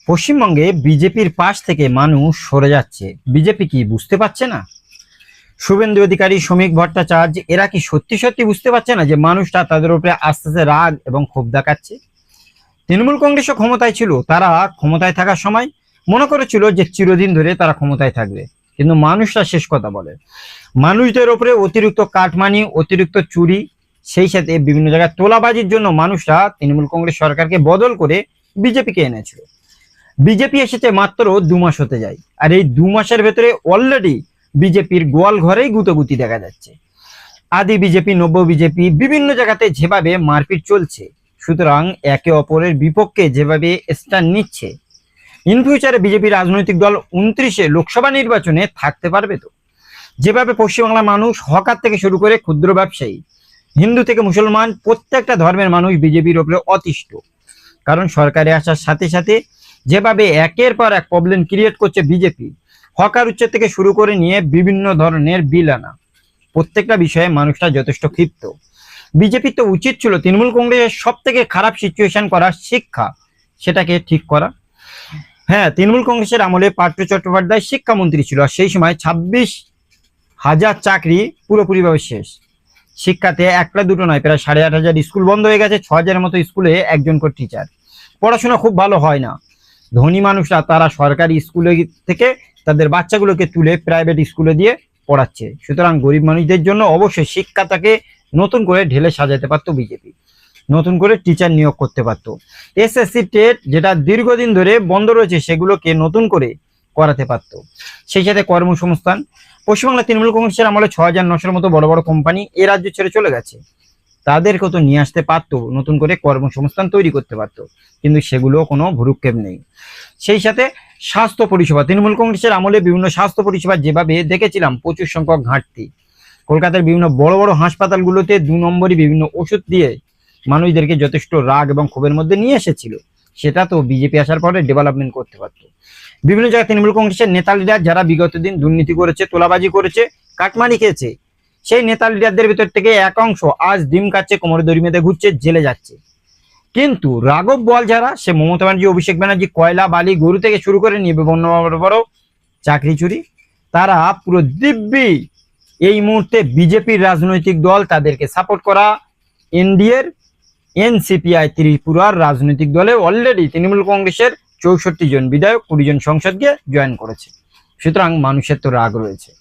পশ্চিমবঙ্গে বিজেপির পাশ থেকে মানুষ সরে যাচ্ছে। বিজেপি কি বুঝতে পারছে না? শুভেন্দু অধিকারী, শ্রমিক ভট্টাচার্য এরা কি সত্যি সত্যি বুঝতে পারছে না যে মানুষটা তাদের উপরে আস্তে আস্তে রাগ এবং ক্ষোভ দেখাচ্ছে? তৃণমূল কংগ্রেসও ক্ষমতায় ছিল, তারা ক্ষমতায় থাকার সময় মনে করেছিল যে চিরদিন ধরে তারা ক্ষমতায় থাকবে, কিন্তু মানুষরা শেষ কথা বলে। মানুষদের উপরে অতিরিক্ত কাটমানি, অতিরিক্ত চুরি, সেই সাথে বিভিন্ন জায়গায় তোলাবাজির জন্য মানুষরা তৃণমূল কংগ্রেস সরকারকে বদল করে বিজেপিকে এনেছিল। বিজেপি এসেছে মাত্র 2 মাস হতে যায়, আর এই 2 মাসের ভেতরে অলরেডি বিজেপির গোয়াল ঘরেই গুতোগুতি দেখা যাচ্ছে। আদি বিজেপি, নব্য বিজেপি, বিভিন্ন জায়গাতে যেভাবে মারপিট চলছে, সুতরাং একে অপরের বিপক্ষে যেভাবে স্ট্যান্ড নিচ্ছে, ইন ফিউচারে বিজেপি রাজনৈতিক দল 29 লোকসভা নির্বাচনে থাকতে পারবে তো? যেভাবে পশ্চিমবাংলার মানুষ, হকার থেকে শুরু করে ক্ষুদ্র ব্যবসায়ী, হিন্দু থেকে মুসলমান, প্রত্যেকটা ধর্মের মানুষ বিজেপির উপরে অতিষ্ঠ। কারণ সরকারে আসার সাথে সাথে যেভাবে একের পর এক প্রবলেম ক্রিয়েট করছে বিজেপি, হকার উচ্ছেদ থেকে শুরু করে নিয়ে বিভিন্ন ধরনের বিল আনা, প্রত্যেকটা বিষয়ে মানুষরা যথেষ্ট ক্ষিপ্ত। বিজেপির তো উচিত ছিল তৃণমূল কংগ্রেসের সব থেকে খারাপ সিচুয়েশন করার শিক্ষা, সেটাকে ঠিক করা। হ্যাঁ, তৃণমূল কংগ্রেসের আমলে পার্থ চট্টোপাধ্যায় শিক্ষামন্ত্রী ছিল, আর সেই সময় 26,000 চাকরি পুরোপুরিভাবে শেষ। শিক্ষাতে একটা দুটো নয়, প্রায় 8,500 স্কুল বন্ধ হয়ে গেছে। 6,000 মতো স্কুলে একজন করে টিচার। পড়াশোনা খুব ভালো হয় না। ধনী মানুষরা তারা সরকারি স্কুলে থেকে তাদের বাচ্চাগুলোকে তুলে প্রাইভেট স্কুলে দিয়ে পড়াচ্ছে। সুতরাং গরিব মানুষদের জন্য অবশ্যই শিক্ষাটাকে নতুন করে ঢেলে সাজাতে পারতো বিজেপি, নতুন করে টিচার নিয়োগ করতে পারতো। এসএসসি টেট যেটা দীর্ঘদিন ধরে বন্ধ রয়েছে, সেগুলোকে নতুন করে করাতে পারতো। সেই সাথে কর্মসংস্থান, পশ্চিমবাংলা তৃণমূল কংগ্রেসের আমলে 6,900 মতো বড় বড় কোম্পানি এ রাজ্য ছেড়ে চলে গেছে, তাদেরকেও তো নিয়ে আসতে পারতো, নতুন করে কর্মসংস্থান তৈরি করতে পারতো, কিন্তু সেগুলো কোনো ভ্রুক্ষেপ নেই। সেই সাথে স্বাস্থ্য পরিষেবা, তৃণমূল কংগ্রেসের আমলে বিভিন্ন স্বাস্থ্য পরিষেবা যেভাবে দেখেছিলাম, প্রচুর সংখ্যক ঘাটতি। কলকাতার বিভিন্ন বড় বড় হাসপাতালগুলোতে 2 নম্বরই বিভিন্ন ওষুধ দিয়ে মানুষদেরকে যথেষ্ট রাগ এবং ক্ষোভের মধ্যে নিয়ে এসেছিল, সেটা তো বিজেপি আসার পরে ডেভেলপমেন্ট করতে পারতো। বিভিন্ন জায়গায় তৃণমূল কংগ্রেসের নেতা লিডার যারা বিগত দিন দুর্নীতি করেছে, তোলাবাজি করেছে, কাটমানি খেয়েছে, সেই নেতা লিডারদের ভিতর থেকে এক অংশ আজ ডিম খাচ্ছে, কোমরে দড়ি বেঁধে ঘুরছে, জেলে যাচ্ছে। কিন্তু রাঘব বোয়াল যারা, সে মমতা ব্যানার্জি, অভিষেক ব্যানার্জি, কয়লা, বালি, গরু থেকে শুরু করে নিয়ে বিভিন্ন বড় বড় চাকরি চুরি, তারা পুরো দিব্যি এই মুহূর্তে বিজেপির রাজনৈতিক দল, তাদেরকে সাপোর্ট করা এনডিএর এনসিপিআই ত্রিপুরার রাজনৈতিক দলে অলরেডি তৃণমূল কংগ্রেসের 64 জন বিধায়ক, 20 জন সংসদকে জয়েন করেছে। সুতরাং মানুষের তো রাগ রয়েছে।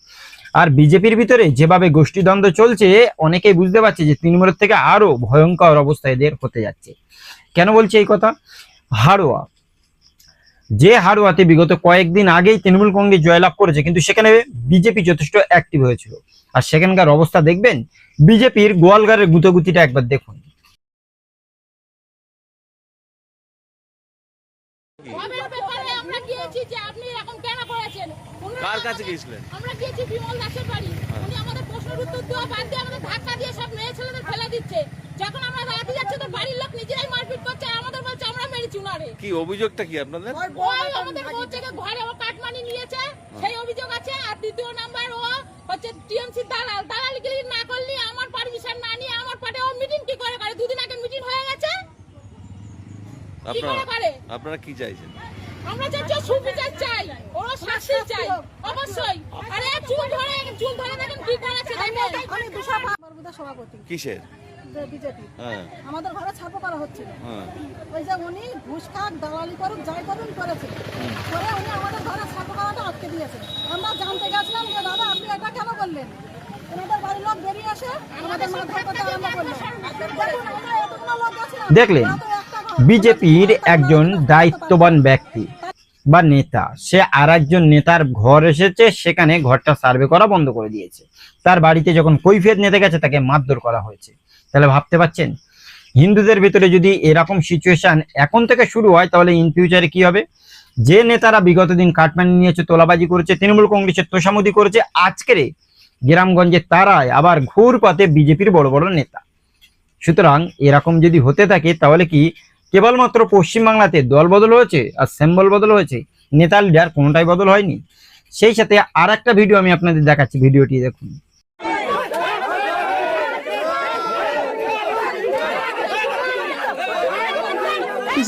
আর বিজেপির ভিতরে যেভাবে গোষ্ঠীদ্বন্দ্ব চলছে, অনেকেই বুঝতে পারছে যে তৃণমূলের থেকে আরো ভয়ঙ্কর অবস্থা এদের হতে যাচ্ছে। কেন বলছি এই কথা? হাড়োয়া, যে হাড়োয়াতে বিগত কয়েকদিন আগেই তৃণমূল কংগ্রেস জয়লাভ করেছে, কিন্তু সেখানে বিজেপি যথেষ্ট অ্যাক্টিভ হয়েছিল। আর সেখানকার অবস্থা দেখবেন, বিজেপির গোয়ালঘরের গুতোগুতিটা একবার দেখুন। কার কাছে গিয়েছিলেন? আমরা গিয়েছি বিমল দাসের বাড়ি। উনি আমাদের প্রশ্নের উত্তর দেওয়া বাদ দিয়ে আমাদের ধাক্কা দিয়ে সব মেয়ে ছেলেদের ফেলে দিচ্ছে। যখন আমরা দাঁড়াতে যাচ্ছি তো বাড়ির লোক নিজেরাই মারপিট করছে, আর আমাদের বলছে আমরা মেরেছি উনারে। কি অভিযোগটা কি আপনাদের? ওই আমাদের ঘর থেকে ঘরে ও কাটমানি নিয়েছে, সেই অভিযোগ আছে। আর দ্বিতীয় নাম্বার, ও হচ্ছে টিএমসি দালাল, দালালগিরি না করলে, আমার পারমিশন না নিয়ে আমার পার্টি ও মিটিং কি করে করে? 2 দিন আগে মিটিং হয়ে গেছে। আপনারা কি চাইছেন? আমরা চাচ্ছি সুবিচার চাই, ওরা শাস্তি চাই অবশ্যই। আরে চুল ধরে দেখেন কি করেছে। আমি দুশা বরবুদা সভাপতি কিসের? বিজেপি। হ্যাঁ, আমাদের ঘরে ছাপো করা হচ্ছিল। হ্যাঁ, ওই যে উনি ঘুষ খাক, দালালি করুক, যাই করুন করেছে, করে উনি আমাদের ঘরে ছাপো করাটা আটকে দিয়েছে। আমরা জানতে গেছিলাম যে দাদা আপনি এটা কেন করলেন? ওনাদের বাড়ির লোক বেরিয়ে আসে আমাদের মাথায় কথা আরম্ভ করলো। দেখুন আমরা এতগুলো লোক গেছিলাম, দেখলেন, বিজেপির একজন দায়িত্ববান ব্যক্তি বা নেতা, সে আর একজন নেতার ঘর এসেছে, সেখানে ঘরটা সার্ভে করা বন্ধ করে দিয়েছে। তার বাড়িতে যখন কৈফিয়ত নিতে গেছে, তাকে মারধর করা হয়েছে। তাহলে ভাবতে পারছেন, হিন্দুদের ভিতরে যদি এরকম সিচুয়েশন এখন থেকে শুরু হয়, তাহলে ইন ফিউচারে কি হবে? যে নেতারা বিগত দিন কাটমানি নিয়েছে, তোলাবাজি করেছে, তৃণমূল কংগ্রেসের তোষামোদি করেছে, আজকের গ্রামগঞ্জে তারাই আবার ঘুর পাতে বিজেপির বড় বড় নেতা। সুতরাং এরকম যদি হতে থাকে, তাহলে কি কেবলমাত্র পশ্চিমবাংলাতে দল বদল হয়েছে আর সিম্বল বদল হয়েছে, নেতা লিডার কোনোটাই বদল হয়নি। সেই সাথে আর একটা ভিডিও আমি আপনাদের দেখাচ্ছি, ভিডিওটি দেখুন।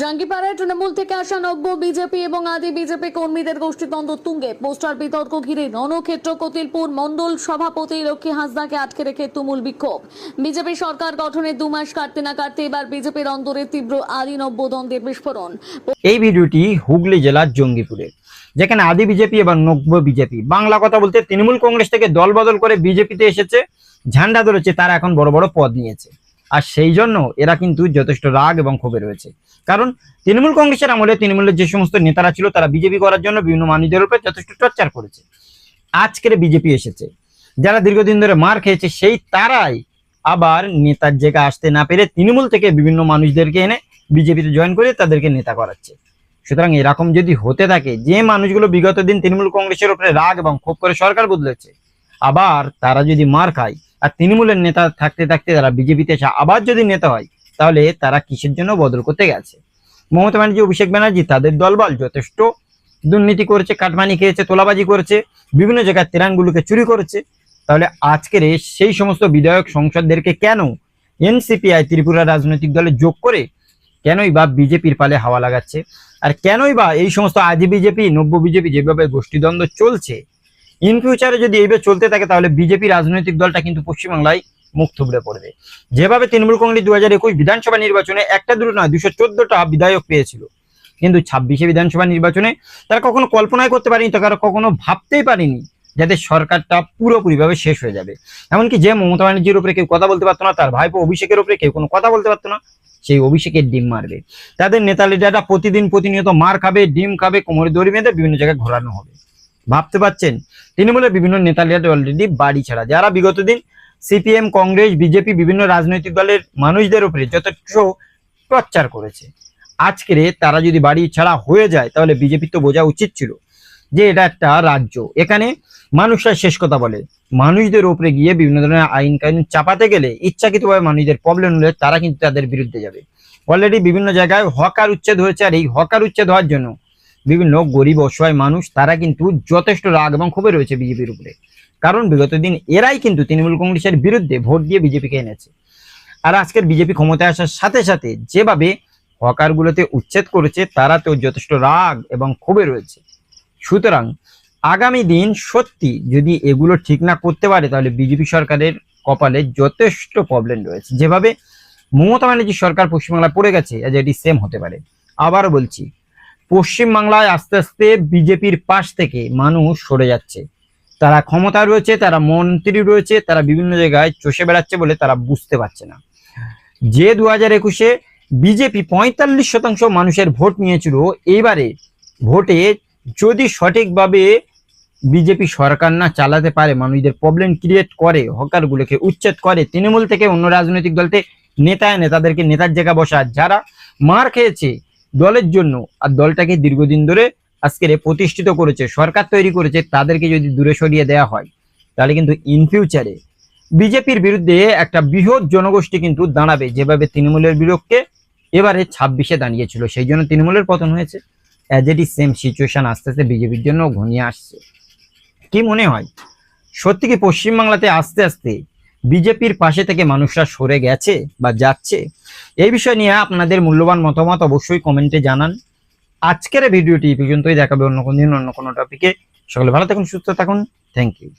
জাঙ্গিপাড়ায় তৃণমূল থেকে আসা নব্য বিজেপি এবং আদি বিজেপি কর্মীদের গোষ্ঠীদ্বন্দ্ব তুঙ্গে। পোস্টার বিতর্ক ঘিরে রণক্ষেত্র কতিলপুর মণ্ডল সভাপতি লক্ষ্মী হাঁসদাকে আটকে রেখে তুমুল বিক্ষোভ। বিজেপি সরকার গঠনের 2 মাস কাটতে না কাটতে এবার বিজেপির অন্দরে তীব্র আদি নব্য দ্বন্দ্বের বিস্ফোরণ। এই ভিডিওটি হুগলি জেলার জঙ্গিপুরের, যেখানে আদি বিজেপি এবং নব্য বিজেপি, বাংলা কথা বলতে তৃণমূল কংগ্রেস থেকে দল বদল করে বিজেপিতে এসেছে, ঝান্ডা ধরেছে, তারা এখন বড় বড় পদ নিয়েছে। আর সেই জন্য এরা কিন্তু যথেষ্ট রাগ এবং ক্ষোভে রয়েছে। কারণ তৃণমূল কংগ্রেসের আমলে তৃণমূলের যে সমস্ত নেতারা ছিল তারা বিজেপি করার জন্য বিভিন্ন মানুষদের উপরে যথেষ্ট টর্চার করেছে। আজকের বিজেপি এসেছে, যারা দীর্ঘদিন ধরে মার খেয়েছে সেই তারাই আবার নেতার জায়গায় আসতে না পেরে তৃণমূল থেকে বিভিন্ন মানুষদেরকে এনে বিজেপিতে জয়েন করে তাদেরকে নেতা করাচ্ছে। সুতরাং এরকম যদি হতে থাকে, যে মানুষগুলো বিগত দিন তৃণমূল কংগ্রেসের উপরে রাগ এবং ক্ষোভ করে সরকার বদলেছে, আবার তারা যদি মার খায় আর তৃণমূলের নেতা থাকতে থাকতে তারা বিজেপিতে এসে আবার যদি নেতা হয়, তাহলে তারা কিসের জন্য বদল করতে গেছে? মমতা ব্যানার্জি, অভিষেক ব্যানার্জি, তাদের দলবল যথেষ্ট দুর্নীতি করেছে, কাটমানি খেয়েছে, তোলাবাজি করেছে, বিভিন্ন জায়গায় ত্রাণগুলোকে চুরি করেছে। তাহলে আজকের সেই সমস্ত বিধায়ক সংসদদেরকে কেন এনসিপিআই ত্রিপুরা রাজনৈতিক দলে যোগ করে কেনই বা বিজেপির পালে হাওয়া লাগাচ্ছে? আর কেনই বা এই সমস্ত আদি বিজেপি নব্য বিজেপি যেভাবে গোষ্ঠীদ্বন্দ্ব চলছে, ইন ফিউচারে যদি এইভাবে চলতে থাকে তাহলে বিজেপি রাজনৈতিক দলটা কিন্তু পশ্চিমবাংলায় মুখ থুবড়ে পড়বে। যেভাবে তৃণমূল কংগ্রেস 2021 বিধানসভা নির্বাচনে একটা দুটো নয় 214টা বিধায়ক পেয়েছিল, কিন্তু 26শে বিধানসভা নির্বাচনে তারা কখনো কল্পনাই করতে পারেনি, তারা কখনো ভাবতেই পারেনি যাতে সরকারটা পুরোপুরিভাবে শেষ হয়ে যাবে। এমনকি যে মমতা ব্যানার্জির উপরে কেউ কথা বলতে পারতো না, তার ভাইপো অভিষেকের উপরে কেউ কোনো কথা বলতে পারতো না, সেই অভিষেকের ডিম মারবে। তাদের নেতা লিডাররা প্রতিনিয়ত মার খাবে, ডিম খাবে, কোমরে দড়ি বেঁধে বিভিন্ন জায়গায় ঘোরানো হবে। ভাবতে পারছেন? তৃণমূলের বিভিন্ন নেতা লিডার অলরেডি বাড়ি ছাড়া, যারা বিগত দিন সিপিএম, কংগ্রেস, বিজেপি বিভিন্ন রাজনৈতিক দলের মানুষদের উপরে যথেষ্ট টর্চার করেছে, আজকের তারা যদি বাড়ি ছাড়া হয়ে যায় তাহলে বিজেপি তো বোঝা উচিত ছিল যে এটা একটা রাজ্য, এখানে মানুষরা শেষ কথা বলে। মানুষদের উপরে গিয়ে বিভিন্ন ধরনের আইন কানুন চাপাতে গেলে ইচ্ছাকৃতভাবে মানুষদের প্রবলেম হলে তারা কিন্তু তাদের বিরুদ্ধে যাবে। অলরেডি বিভিন্ন জায়গায় হকার উচ্ছেদ হয়েছে, আর এই হকার উচ্ছেদ হওয়ার জন্য বিভিন্ন গরিব অসহায় মানুষ তারা কিন্তু যথেষ্ট রাগ এবং ক্ষোভে রয়েছে বিজেপির উপরে। কারণ বিগত দিন এরাই কিন্তু তৃণমূল কংগ্রেসের বিরুদ্ধে ভোট দিয়ে বিজেপিকে এনেছে। আর আজকের বিজেপি ক্ষমতায় আসার সাথে সাথে যেভাবে হকারগুলোতে উচ্ছেদ করেছে, তারা তো যথেষ্ট রাগ এবং ক্ষোভে রয়েছে। সুতরাং আগামী দিন সত্যি যদি এগুলো ঠিক না করতে পারে তাহলে বিজেপি সরকারের কপালে যথেষ্ট প্রবলেম রয়েছে। যেভাবে মমতা ব্যানার্জি সরকার পশ্চিমবাংলায় পড়ে গেছে, এটি সেম হতে পারে। আবারও বলছি, পশ্চিমবাংলায় আস্তে আস্তে বিজেপির পাশ থেকে মানুষ সরে যাচ্ছে। তারা ক্ষমতা রয়েছে, তারা মন্ত্রী রয়েছে, তারা বিভিন্ন জায়গায় চষে বেড়াচ্ছে বলে তারা বুঝতে পারছে না যে 2021-এ বিজেপি 45% মানুষের ভোট নিয়েছিল। এইবারে ভোটে যদি সঠিকভাবে বিজেপি সরকার না চালাতে পারে, মানুষদের প্রবলেম ক্রিয়েট করে, হকারগুলোকে উচ্ছেদ করে, তৃণমূল থেকে অন্য রাজনৈতিক দলতে নেতা এনে তাদেরকে নেতার জায়গা বসা, যারা মার খেয়েছে দলের জন্য আর দলটাকে দীর্ঘদিন ধরে আজকের প্রতিষ্ঠিত করেছে, সরকার তৈরি করেছে, তাদেরকে যদি দূরে সরিয়ে দেওয়া হয় তাহলে কিন্তু ইন ফিউচারে বিজেপির বিরুদ্ধে একটা বৃহৎ জনগোষ্ঠী কিন্তু দাঁড়াবে, যেভাবে তৃণমূলের বিরুদ্ধে এবারে 26-এ দাঁড়িয়েছিল। সেই জন্য তৃণমূলের পতন হয়েছে। As at is same situation আস্তে আস্তে বিজেপির জন্য ঘনিয়ে আসছে। কি মনে হয়, সত্যি কি পশ্চিমবাংলাতে আস্তে আস্তে বিজেপির পাশে থেকে মানুষরা সরে গেছে বা যাচ্ছে? এই বিষয় নিয়ে আপনাদের মূল্যবান মতামত অবশ্যই কমেন্টে জানান। আজকের ভিডিওটি পর্যন্তই, দেখাবে অন্য কোনো দিন অন্য কোনো টপিকে। সকলে ভালো থাকুন, সুস্থ থাকুন। Thank you.